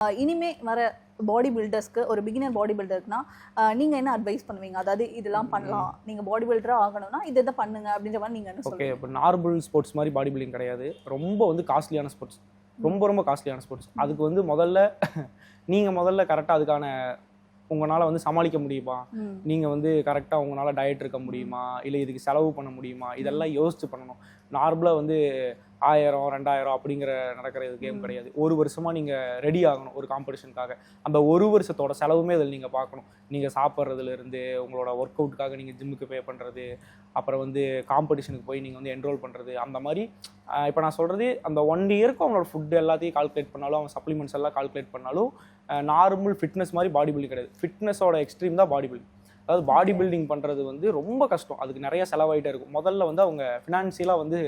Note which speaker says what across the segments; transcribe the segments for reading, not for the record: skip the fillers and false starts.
Speaker 1: இனிமே வர பாடி பில்டர்ஸ்க்கு ஒரு பிகினர் பாடி பில்டருக்குனா நீங்க என்ன அட்வைஸ் பண்ணுவீங்க? அதாவது இதெல்லாம் பண்ணலாம், நீங்க பாடி பில்டரா ஆகணும்னா இதை பண்ணுங்க அப்படின்ற மாதிரி நீங்க என்ன சொல்லுவீங்க?
Speaker 2: ஓகே, இப்போ நார்மல் ஸ்போர்ட்ஸ் மாதிரி பாடி பில்டிங் கிடையாது. ரொம்ப வந்து காஸ்ட்லியான ஸ்போர்ட்ஸ், ரொம்ப காஸ்ட்லியான ஸ்போர்ட்ஸ். அதுக்கு வந்து முதல்ல கரெக்டாக அதுக்கான உங்களால் வந்து சமாளிக்க முடியுமா, நீங்கள் வந்து கரெக்டாக உங்களால் டயட் இருக்க முடியுமா, இல்லை இதுக்கு செலவு பண்ண முடியுமா, இதெல்லாம் யோசிச்சு பண்ணணும். நார்மலாக வந்து 1000 2000 அப்படிங்கிற நடக்கிற இது கேம் கிடையாது. ஒரு வருஷமாக நீங்கள் ரெடி ஆகணும் ஒரு காம்படிஷனுக்காக. அந்த ஒரு வருஷத்தோட செலவுமே அதில் நீங்கள் பார்க்கணும். நீங்கள் சாப்பிட்றதுலேருந்து உங்களோட ஒர்க் அவுட்டுக்காக நீங்கள் ஜிம்முக்கு பே பண்ணுறது, அப்புறம் வந்து காம்படிஷனுக்கு போய் நீங்கள் வந்து என்ரோல் பண்ணுறது, அந்த மாதிரி இப்போ நான் சொல்கிறது அந்த 1 இயருக்கு அவங்களோட ஃபுட்டு எல்லாத்தையும் கால்குலேட் பண்ணாலும், அவங்க சப்ளிமெண்ட்ஸ் எல்லாம் கால்குலேட் பண்ணாலும் நார்மல் ஃபிட்னஸ் மாதிரி பாடி பில்டிங் கிடையாது. ஃபிட்னஸோட எக்ஸ்ட்ரீம் தான் பாடி பில்டிங். அதாவது பாடி பில்டிங் பண்ணுறது வந்து ரொம்ப கஷ்டம். அதுக்கு நிறைய செலவாயிட்டே இருக்கும். முதல்ல வந்து அவங்க ஃபினான்ஷியலாக வந்து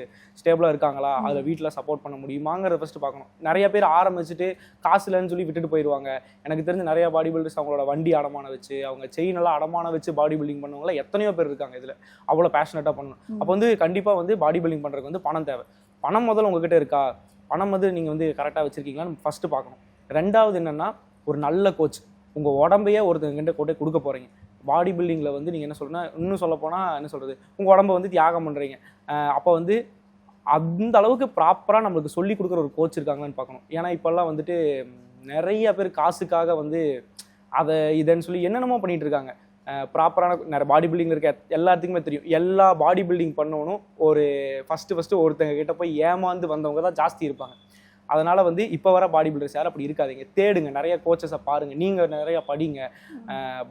Speaker 2: ஸ்டேபிளாக இருக்காங்களா, அதில் வீட்டில் சப்போர்ட் பண்ண முடியுமாங்கிறத ஃபஸ்ட்டு பார்க்கணும். நிறைய பேர் ஆரம்பிச்சுட்டு காசு இல்லைன்னு சொல்லி விட்டுட்டு போயிடுவாங்க. எனக்கு தெரிஞ்ச நிறைய பாடி பில்டர்ஸ் அவங்களோட வண்டி அடமானம் வச்சு, அவங்க செயின் எல்லாம் அடமானம் வச்சு பாடி பில்டிங் பண்ணுவாங்களா எத்தனையோ பேர் இருக்காங்க. இதில் அவ்வளோ பேஷனட்டாக பண்ணணும். அப்போ வந்து கண்டிப்பாக வந்து பாடி பில்டிங் பண்ணுறதுக்கு வந்து பணம் தேவை. பணம் முதல்ல உங்ககிட்ட இருக்கா, பணம் வந்து நீங்கள் வந்து கரெக்டாக வச்சுருக்கீங்களான்னு ஃபஸ்ட்டு பார்க்கணும். ரெண்டாவது என்னென்னா, ஒரு நல்ல கோச். உங்கள் உடம்பையே ஒருத்தங்கிட்ட கொண்டு கொடுக்க போகிறீங்க. பாடி பில்டிங்கில் வந்து நீங்கள் என்ன சொல்கிறேன்னா, இன்னும் சொல்லப்போனால் என்ன சொல்கிறது, உங்கள் உடம்பை வந்து தியாகம் பண்ணுறீங்க. அப்போ வந்து அந்த அளவுக்கு ப்ராப்பராக நம்மளுக்கு சொல்லி கொடுக்குற ஒரு கோச் இருக்காங்களான்னு பார்க்கணும். ஏன்னா இப்போல்லாம் வந்துட்டு நிறைய பேர் காசுக்காக வந்து அதை இதைன்னு சொல்லி என்னென்னமோ பண்ணிகிட்டு இருக்காங்க. ப்ராப்பரான நிறைய பாடி பில்டிங் இருக்க எல்லாத்துக்குமே தெரியும். எல்லா பாடி பில்டிங் பண்ணவனும் ஒரு ஃபஸ்ட்டு ஒருத்தங்க கிட்ட போய் ஏமாந்து வந்தவங்க தான் ஜாஸ்தி இருப்பாங்க. அதனால் வந்து இப்போ வர பாடி பில்டர்ஸ் யாரும் அப்படி இருக்காதீங்க. தேடுங்க, நிறைய கோச்சஸை பாருங்கள், நீங்கள் நிறையா படிங்க.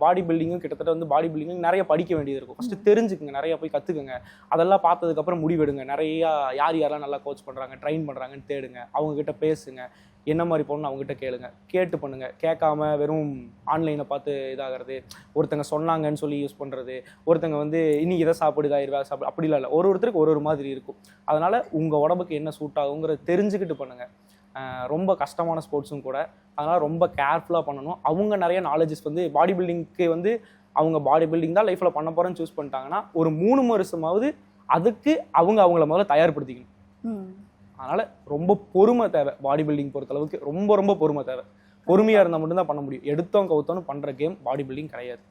Speaker 2: பாடி பில்டிங்கும் கிட்டத்தட்ட வந்து பாடி பில்டிங்கும் நிறைய படிக்க வேண்டியது இருக்கும். ஃபஸ்ட்டு தெரிஞ்சுக்குங்க, நிறையா போய் கற்றுக்குங்க. அதெல்லாம் பார்த்ததுக்கப்புறம் முடிவெடுங்க. நிறையா யாரெல்லாம் நல்லா கோச் பண்ணுறாங்க, ட்ரெயின் பண்ணுறாங்கன்னு தேடுங்க. அவங்கக்கிட்ட பேசுங்க, என்ன மாதிரி போகணும்னு அவங்ககிட்ட கேளுங்க. கேட்டு பண்ணுங்கள். கேட்காம வெறும் ஆன்லைனை பார்த்து இதாகிறது, ஒருத்தங்க சொன்னாங்கன்னு சொல்லி யூஸ் பண்ணுறது, ஒருத்தங்க வந்து இனி இதை சாப்பிடு இதாயிருவா சாப்பிடு, அப்படிலாம் இல்லை. ஒருத்தருக்கு ஒரு மாதிரி இருக்கும். அதனால் உங்கள் உடம்புக்கு என்ன சூட் ஆகுங்கிறத தெரிஞ்சுக்கிட்டு பண்ணுங்கள். ரொம்ப கஷ்டமான ஸ்போர்ட்ஸும் கூட. அதனால் ரொம்ப கேர்ஃபுல்லாக பண்ணணும். அவங்க நிறைய நாலேஜஸ் வந்து பாடி பில்டிங்க்கு வந்து அவங்க பாடி பில்டிங் தான் லைஃப்பில் பண்ண போகிறேன்னு சூஸ் பண்ணிட்டாங்கன்னா ஒரு 3 வருஷமாவது அதுக்கு அவங்கள முதல்ல தயார்படுத்திக்கணும். அதனால் ரொம்ப பொறுமை தேவை. பாடி பில்டிங் பொறுத்தளவுக்கு ரொம்ப பொறுமை தேவை. பொறுமையாக இருந்தால் மட்டும்தான் பண்ண முடியும். எடுத்தோம் கவுத்தோன்னு பண்ணுற கேம் பாடி பில்டிங் கிடையாது.